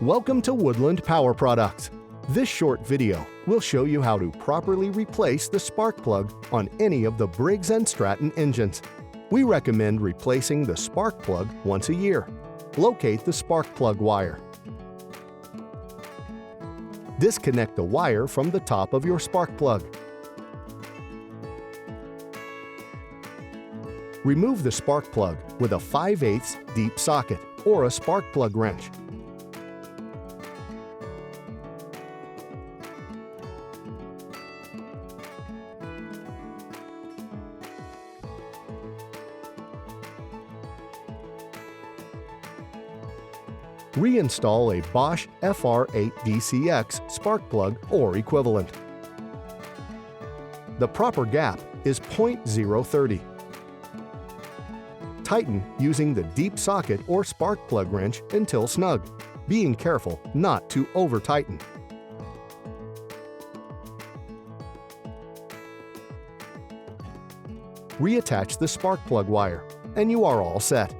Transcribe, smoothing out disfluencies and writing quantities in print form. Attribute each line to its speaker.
Speaker 1: Welcome to Woodland Power Products. This short video will show you how to properly replace the spark plug on any of the Briggs Stratton engines. We recommend replacing the spark plug once a year. Locate the spark plug wire. Disconnect the wire from the top of your spark plug. Remove the spark plug with a 5/8 deep socket or a spark plug wrench. Reinstall a Bosch FR8DCX spark plug or equivalent. The proper gap is .030. Tighten using the deep socket or spark plug wrench until snug, being careful not to over-tighten. Reattach the spark plug wire, and you are all set.